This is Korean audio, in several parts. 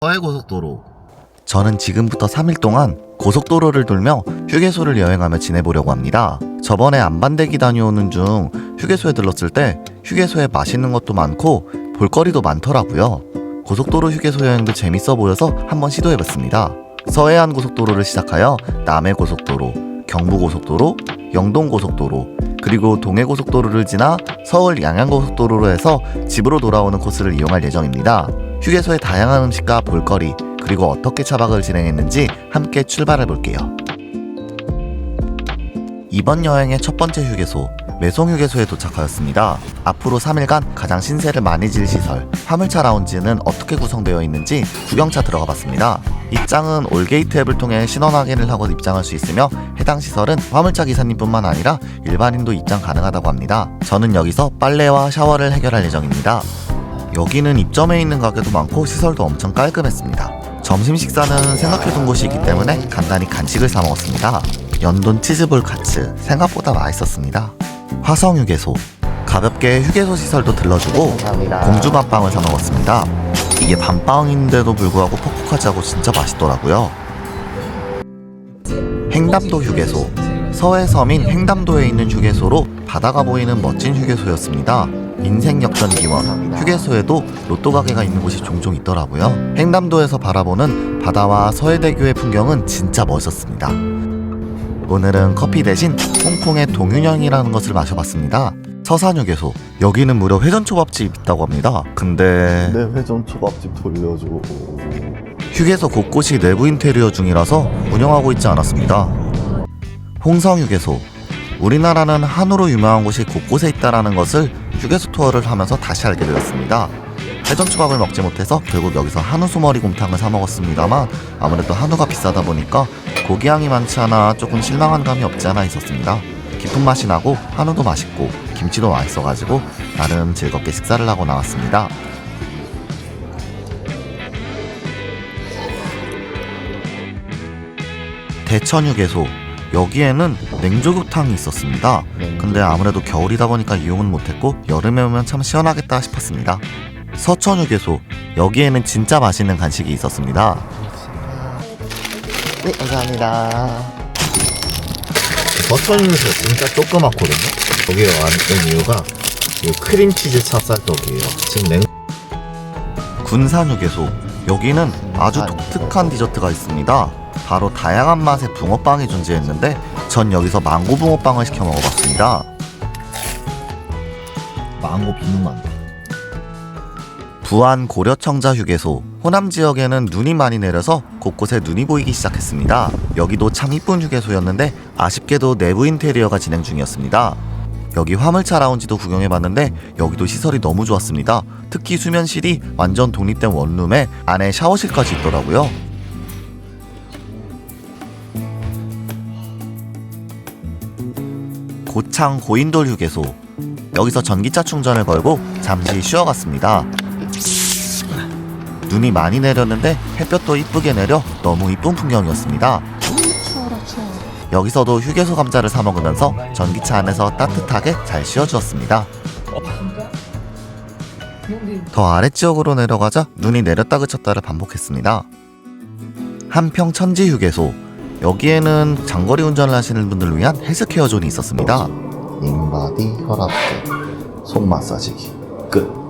서해고속도로. 저는 지금부터 3일 동안 고속도로를 돌며 휴게소를 여행하며 지내보려고 합니다. 저번에 안반대기 다녀오는 중 휴게소에 들렀을 때 휴게소에 맛있는 것도 많고 볼거리도 많더라고요. 고속도로 휴게소 여행도 재밌어 보여서 한번 시도해봤습니다. 서해안 고속도로를 시작하여 남해고속도로, 경부고속도로, 영동고속도로, 그리고 동해고속도로를 지나 서울 양양고속도로로 해서 집으로 돌아오는 코스를 이용할 예정입니다. 휴게소의 다양한 음식과 볼거리, 그리고 어떻게 차박을 진행했는지 함께 출발해볼게요. 이번 여행의 첫 번째 휴게소, 매송휴게소에 도착하였습니다. 앞으로 3일간 가장 신세를 많이 질 시설, 화물차 라운지는 어떻게 구성되어 있는지 구경차 들어가 봤습니다. 입장은 올게이트 앱을 통해 신원 확인을 하고 입장할 수 있으며 해당 시설은 화물차 기사님뿐만 아니라 일반인도 입장 가능하다고 합니다. 저는 여기서 빨래와 샤워를 해결할 예정입니다. 여기는 입점해 있는 가게도 많고 시설도 엄청 깔끔했습니다. 점심 식사는 생각해둔 곳이기 때문에 간단히 간식을 사 먹었습니다. 연돈 치즈볼 카츠, 생각보다 맛있었습니다. 화성휴게소, 가볍게 휴게소 시설도 들러주고 공주 밤빵을 사 먹었습니다. 이게 밤빵인데도 불구하고 퍽퍽하지 않고 진짜 맛있더라고요. 횡담도 휴게소, 서해 섬인 횡담도에 있는 휴게소로 바다가 보이는 멋진 휴게소였습니다. 인생 역전 기원, 휴게소에도 로또 가게가 있는 곳이 종종 있더라고요. 횡담도에서 바라보는 바다와 서해대교의 풍경은 진짜 멋졌습니다. 오늘은 커피 대신 홍콩의 동윤형이라는 것을 마셔봤습니다. 서산휴게소, 여기는 무려 회전초밥집 있다고 합니다. 근데 내 회전초밥집 돌려줘. 휴게소 곳곳이 내부 인테리어 중이라서 운영하고 있지 않았습니다. 홍성휴게소, 우리나라는 한우로 유명한 곳이 곳곳에 있다는 것을 휴게소 투어를 하면서 다시 알게 되었습니다. 회전초밥을 먹지 못해서 결국 여기서 한우 소머리 곰탕을 사 먹었습니다만 아무래도 한우가 비싸다 보니까 고기향이 많지 않아 조금 실망한 감이 없지 않아 있었습니다. 깊은 맛이 나고 한우도 맛있고 김치도 맛있어가지고 나름 즐겁게 식사를 하고 나왔습니다. 대천휴게소, 여기에는 냉조육탕이 있었습니다. 근데 아무래도 겨울이다 보니까 이용은 못했고 여름에 오면 참 시원하겠다 싶었습니다. 서천휴게소, 여기에는 진짜 맛있는 간식이 있었습니다. 네, 감사합니다. 서천휴게소 진짜 조그맣거든요. 여기에 왔던 이유가 이 크림치즈 찹쌀떡이에요. 지금 군산휴게소, 여기는 아주 독특한 디저트가 있습니다. 바로 다양한 맛의 붕어빵이 존재했는데 전 여기서 망고 붕어빵을 시켜 먹어봤습니다. 망고 비누만. 부안 고려청자 휴게소, 호남 지역에는 눈이 많이 내려서 곳곳에 눈이 보이기 시작했습니다. 여기도 참 이쁜 휴게소였는데 아쉽게도 내부 인테리어가 진행 중이었습니다. 여기 화물차 라운지도 구경해봤는데 여기도 시설이 너무 좋았습니다. 특히 수면실이 완전 독립된 원룸에 안에 샤워실까지 있더라고요. 고창 고인돌 휴게소, 여기서 전기차 충전을 걸고 잠시 쉬어갔습니다. 눈이 많이 내렸는데 햇볕도 이쁘게 내려 너무 이쁜 풍경이었습니다. 여기서도 휴게소 감자를 사 먹으면서 전기차 안에서 따뜻하게 잘 쉬어주었습니다. 더 아래지역으로 내려가자 눈이 내렸다 그쳤다를 반복했습니다. 한평 천지 휴게소, 여기에는 장거리 운전을 하시는 분들을 위한 헬스케어 존이 있었습니다. 인바디 혈압계, 손 마사지기 끝.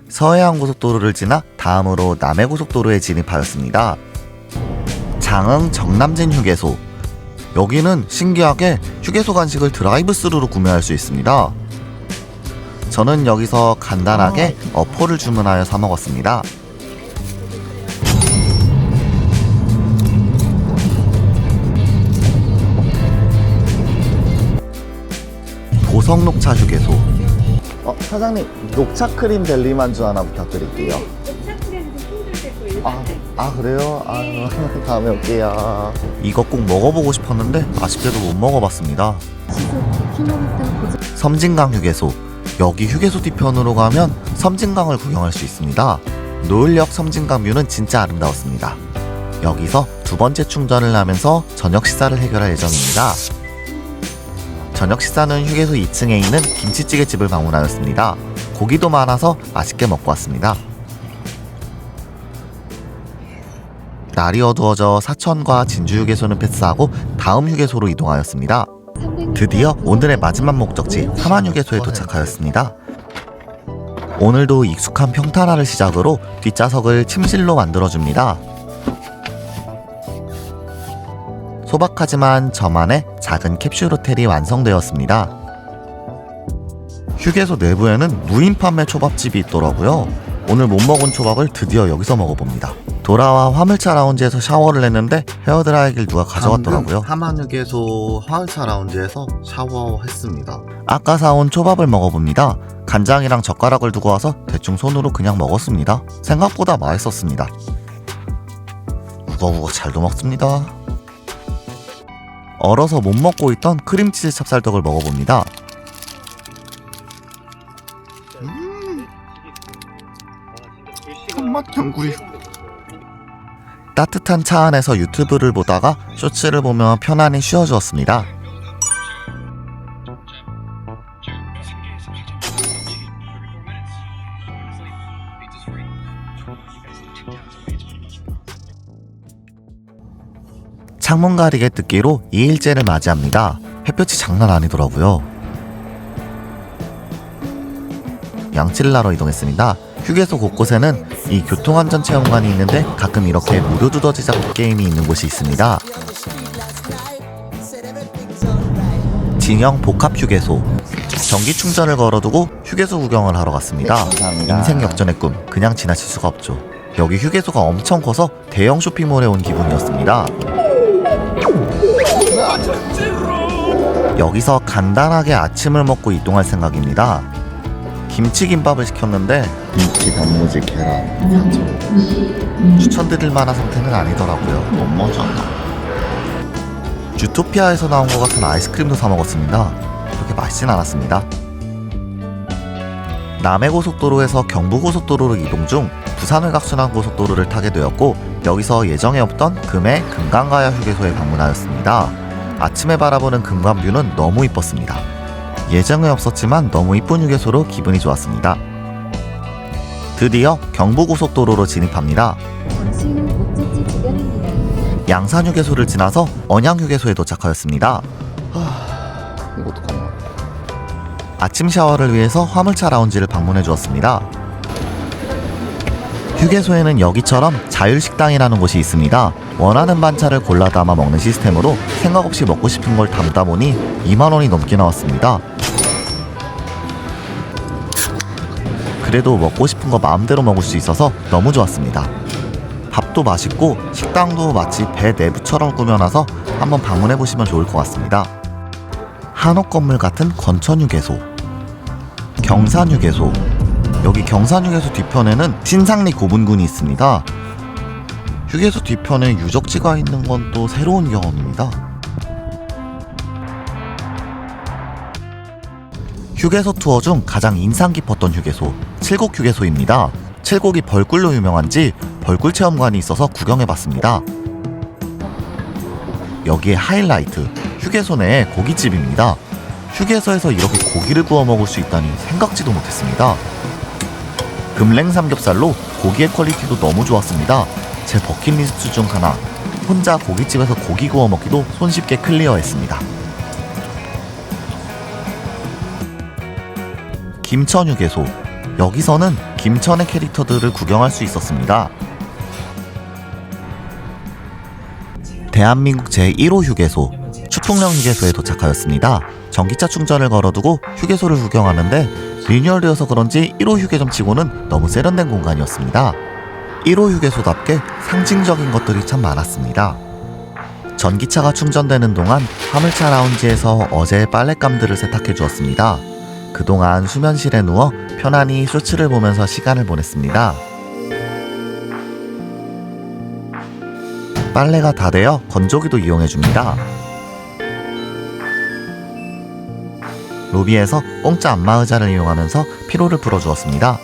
서해안 고속도로를 지나 다음으로 남해고속도로에 진입하였습니다. 장흥 정남진 휴게소, 여기는 신기하게 휴게소 간식을 드라이브 스루로 구매할 수 있습니다. 저는 여기서 간단하게 어포를 주문하여 사 먹었습니다. 보성녹차 휴게소, 사장님, 녹차 크림 델리 만주 하나 부탁드릴게요. 녹차 크림도 힘들겠고 그래요? 다음에 올게요. 이거 꼭 먹어보고 싶었는데 아쉽게도 못 먹어봤습니다. 섬진강 휴게소, 여기 휴게소 뒤편으로 가면 섬진강을 구경할 수 있습니다. 노을역 섬진강 뷰는 진짜 아름다웠습니다. 여기서 두 번째 충전을 하면서 저녁 식사를 해결할 예정입니다. 저녁 식사는 휴게소 2층에 있는 김치찌개 집을 방문하였습니다. 고기도 많아서 맛있게 먹고 왔습니다. 날이 어두워져 사천과 진주휴게소는 패스하고 다음 휴게소로 이동하였습니다. 드디어 오늘의 마지막 목적지 함안휴게소에 도착하였습니다. 오늘도 익숙한 평탄화를 시작으로 뒷좌석을 침실로 만들어줍니다. 소박하지만 저만의 작은 캡슐 호텔이 완성되었습니다. 휴게소 내부에는 무인 판매 초밥집이 있더라고요. 오늘 못 먹은 초밥을 드디어 여기서 먹어봅니다. 돌아와 화물차 라운지에서 샤워를 했는데 헤어드라이기를 누가 가져갔더라고요. 함안휴게소 화물차 라운지에서 샤워했습니다. 아까 사온 초밥을 먹어봅니다. 간장이랑 젓가락을 두고 와서 대충 손으로 그냥 먹었습니다. 생각보다 맛있었습니다. 우거우거 잘도 먹습니다. 얼어서 못 먹고 있던 크림치즈 찹쌀떡을 먹어봅니다. 손맛 경구리. 따뜻한 차 안에서 유튜브를 보다가 쇼츠를 보며 편안히 쉬어주었습니다. 창문 가리개 뜯기로 2일째를 맞이합니다. 햇볕이 장난 아니더라고요. 양치를 하러 이동했습니다. 휴게소 곳곳에는 이 교통안전체험관이 있는데 가끔 이렇게 무료 두더지 잡기 게임이 있는 곳이 있습니다. 진영 복합휴게소. 전기 충전을 걸어두고 휴게소 구경을 하러 갔습니다. 감사합니다. 인생 역전의 꿈, 그냥 지나칠 수가 없죠. 여기 휴게소가 엄청 커서 대형 쇼핑몰에 온 기분이었습니다. 여기서 간단하게 아침을 먹고 이동할 생각입니다. 김치김밥을 시켰는데 김치, 단무지, 계란. 추천드릴 만한 상태는 아니더라고요. 못 먹어. 주토피아에서 나온 것 같은 아이스크림도 사 먹었습니다. 그렇게 맛있진 않았습니다. 남해고속도로에서 경부고속도로로 이동 중 부산외곽순환고속도로를 타게 되었고 여기서 예정에 없던 금해 금강가야 휴게소에 방문하였습니다. 아침에 바라보는 금강뷰는 너무 이뻤습니다. 예정에 없었지만 너무 이쁜 휴게소로 기분이 좋았습니다. 드디어 경부고속도로로 진입합니다. 당신은 목적지 주변입니다. 양산휴게소를 지나서 언양휴게소에 도착하였습니다. 이거 어떡하냐. 아침 샤워를 위해서 화물차 라운지를 방문해 주었습니다. 휴게소에는 여기처럼 자율식당이라는 곳이 있습니다. 원하는 반찬을 골라 담아 먹는 시스템으로 생각 없이 먹고 싶은 걸 담다 보니 2만원이 넘게 나왔습니다. 그래도 먹고 싶은 거 마음대로 먹을 수 있어서 너무 좋았습니다. 밥도 맛있고 식당도 마치 배 내부처럼 꾸며놔서 한번 방문해 보시면 좋을 것 같습니다. 한옥 건물 같은 건천휴게소, 경산휴게소. 여기 경산휴게소 뒤편에는 신상리 고분군이 있습니다. 휴게소 뒤편에 유적지가 있는 건 또 새로운 경험입니다. 휴게소 투어 중 가장 인상 깊었던 휴게소, 칠곡휴게소입니다. 칠곡이 벌꿀로 유명한지 벌꿀 체험관이 있어서 구경해봤습니다. 여기에 하이라이트, 휴게소 내에 고깃집입니다. 휴게소에서 이렇게 고기를 구워 먹을 수 있다니 생각지도 못했습니다. 금냉 삼겹살로 고기의 퀄리티도 너무 좋았습니다. 제 버킷리스트 중 하나, 혼자 고깃집에서 고기 구워 먹기도 손쉽게 클리어했습니다. 김천휴게소. 여기서는 김천의 캐릭터들을 구경할 수 있었습니다. 대한민국 제1호 휴게소, 추풍령 휴게소에 도착하였습니다. 전기차 충전을 걸어두고 휴게소를 구경하는데 리뉴얼되어서 그런지 1호 휴게점 치고는 너무 세련된 공간이었습니다. 1호 휴게소답게 상징적인 것들이 참 많았습니다. 전기차가 충전되는 동안 화물차 라운지에서 어제의 빨랫감들을 세탁해 주었습니다. 그동안 수면실에 누워 편안히 쇼츠를 보면서 시간을 보냈습니다. 빨래가 다 되어 건조기도 이용해줍니다. 로비에서 공짜 안마의자를 이용하면서 피로를 풀어주었습니다.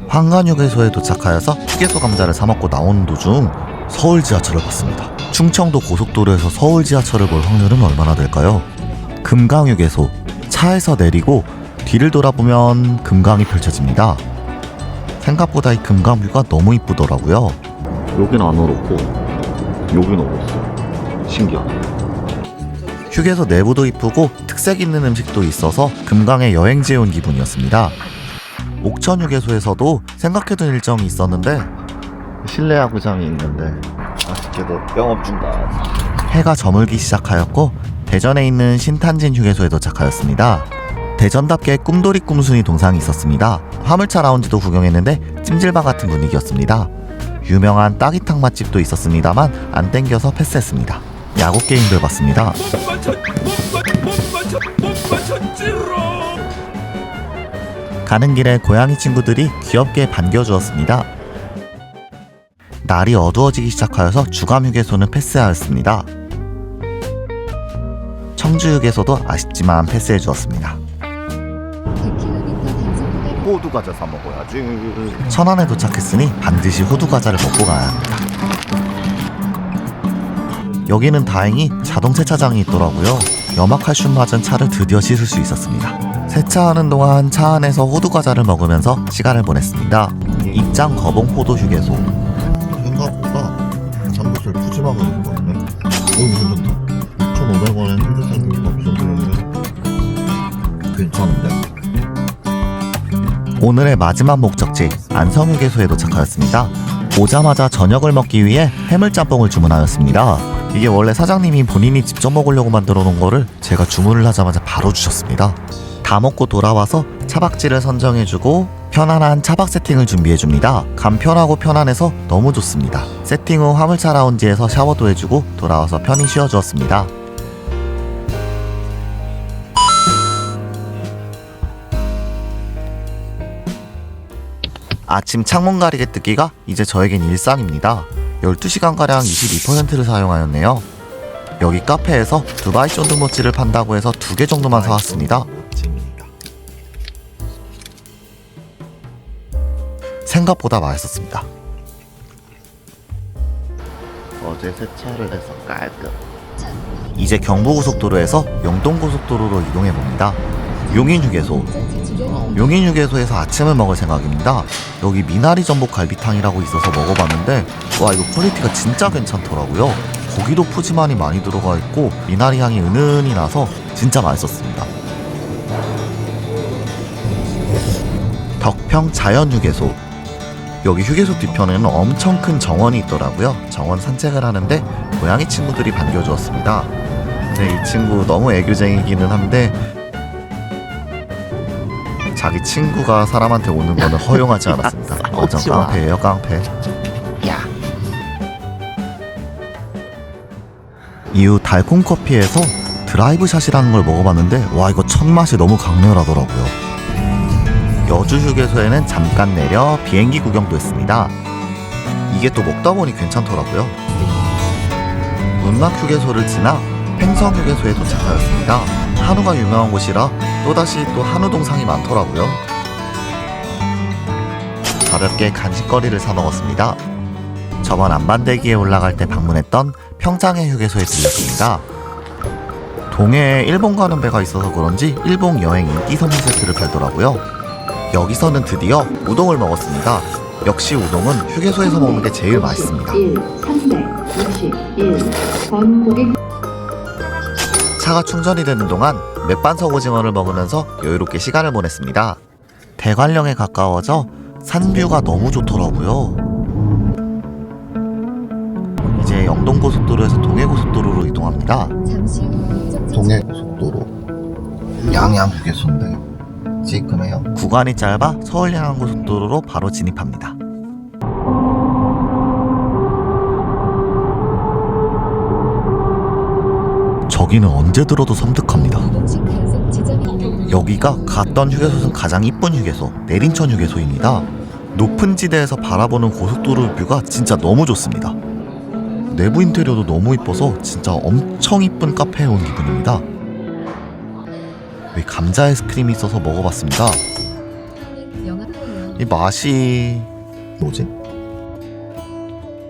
황간휴게소에 도착하여서 휴게소 감자를 사먹고 나오는 도중 서울 지하철을 봤습니다. 충청도 고속도로에서 서울 지하철을 볼 확률은 얼마나 될까요? 금강휴게소. 차에서 내리고 뒤를 돌아보면 금강이 펼쳐집니다. 생각보다 이 금강뷰가 너무 이쁘더라고요. 여긴 안 얼었고 여긴 얼었어. 신기하다. 휴게소 내부도 이쁘고 특색 있는 음식도 있어서 금강에 여행지에 온 기분이었습니다. 옥천 휴게소에서도 생각해둔 일정이 있었는데 실내 야구장이 있는데 아쉽게도 영업 중단. 해가 저물기 시작하였고 대전에 있는 신탄진 휴게소에 도착하였습니다. 대전답게 꿈돌이 꿈순이 동상이 있었습니다. 화물차 라운지도 구경했는데 찜질방 같은 분위기였습니다. 유명한 따기탕 맛집도 있었습니다만 안 땡겨서 패스했습니다. 야구 게임도 해봤습니다. 가는 길에 고양이 친구들이 귀엽게 반겨주었습니다. 날이 어두워지기 시작하여서 주감휴게소는 패스하였습니다. 청주휴게소도 아쉽지만 패스해주었습니다. 100km 단속 구간 호두 과자 사 먹어야지. 천안에 도착했으니 반드시 호두과자를 먹고 가야 합니다. 여기는 다행히 자동 세차장이 있더라고요. 염화칼슘 맞은 차를 드디어 씻을 수 있었습니다. 세차하는 동안 차 안에서 호두과자를 먹으면서 시간을 보냈습니다. 입장 거봉 호두 휴게소. 생각보다 삼겹살 푸짐하게 먹었네. 괜찮다. 2,500원에 삼겹살 김밥 정도였는데 괜찮은데? 오늘의 마지막 목적지 안성휴게소에 도착하였습니다. 오자마자 저녁을 먹기 위해 해물짬뽕을 주문하였습니다. 이게 원래 사장님이 본인이 직접 먹으려고 만들어 놓은 거를 제가 주문을 하자마자 바로 주셨습니다. 다 먹고 돌아와서 차박지를 선정해주고 편안한 차박 세팅을 준비해줍니다. 간편하고 편안해서 너무 좋습니다. 세팅 후 화물차 라운지에서 샤워도 해주고 돌아와서 편히 쉬어주었습니다. 아침 창문 가리개 뜯기가 이제 저에겐 일상입니다. 12시간가량 22%를 사용하였네요. 여기 카페에서 두바이 쫀득모찌를 판다고 해서 2개 정도만 사왔습니다. 생각보다 맛있었습니다. 어제 세차를 해서 깔끔. 이제 경부고속도로에서 영동고속도로로 이동해봅니다. 용인휴게소. 목적지 주변입니다. 용인휴게소에서 아침을 먹을 생각입니다. 여기 미나리 전복 갈비탕이라고 있어서 먹어봤는데 와 이거 퀄리티가 진짜 괜찮더라고요. 고기도 푸짐하니 많이 들어가 있고 미나리 향이 은은히 나서 진짜 맛있었습니다. 덕평 자연휴게소. 여기 휴게소 뒤편에는 엄청 큰 정원이 있더라고요. 정원 산책을 하는데 고양이 친구들이 반겨주었습니다. 근데 이 친구 너무 애교쟁이기는 한데 자기 친구가 사람한테 오는 거는 허용하지 않았습니다. 완전 싸우지 마. 깡패예요, 깡패. 야. 이후 달콤커피에서 드라이브샷이라는 걸 먹어봤는데 와 이거 첫 맛이 너무 강렬하더라고요. 여주휴게소에는 잠깐 내려 비행기 구경도 했습니다. 이게 또 먹다 보니 괜찮더라고요. 문막휴게소를 지나 횡성휴게소에 도착하였습니다. 한우가 유명한 곳이라 또다시 또 한우 동상이 많더라고요. 가볍게 간식거리를 사 먹었습니다. 저번 안반대기에 올라갈 때 방문했던 평창의 휴게소에 들렸습니다. 동해에 일본 가는 배가 있어서 그런지 일본 여행 인기 선물 세트를 팔더라고요. 여기서는 드디어 우동을 먹었습니다. 역시 우동은 휴게소에서 먹는 게 제일 맛있습니다. 361번 고객 차가 충전이 되는 동안 맥반석 오징어를 먹으면서 여유롭게 시간을 보냈습니다. 대관령에 가까워져 산뷰가 너무 좋더라고요. 이제 영동고속도로에서 동해고속도로로 이동합니다. 잠시 후 목적지 동해고속도로 양양휴게소인데 찌끔해요. 구간이 짧아 서울 양양고속도로로 바로 진입합니다. 저기는 언제 들어도 섬뜩합니다. 이동식 단속 지점입니다. 여기가 갔던 휴게소는 가장 이쁜 휴게소 내린천 휴게소입니다. 높은 지대에서 바라보는 고속도로 뷰가 진짜 너무 좋습니다. 내부 인테리어도 너무 이뻐서 진짜 엄청 이쁜 카페에 온 기분입니다. 여기 감자 아이스크림이 있어서 먹어봤습니다. 영화예요. 이 맛이 뭐지?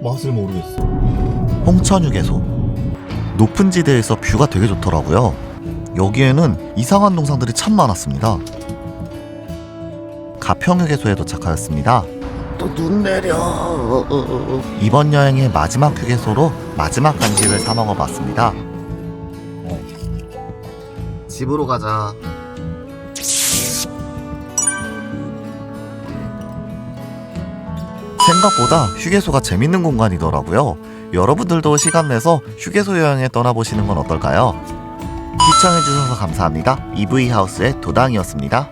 맛을 모르겠어. 홍천 휴게소. 높은 지대에서 뷰가 되게 좋더라고요. 여기에는 이상한 동상들이 참 많았습니다. 가평 휴게소에 도착하였습니다. 또 눈 내려. 이번 여행의 마지막 휴게소로 마지막 간식을 사 먹어봤습니다. 집으로 가자. 생각보다 휴게소가 재밌는 공간이더라고요. 여러분들도 시간 내서 휴게소 여행에 떠나보시는 건 어떨까요? 시청해주셔서 감사합니다. EV하우스의 도당이었습니다.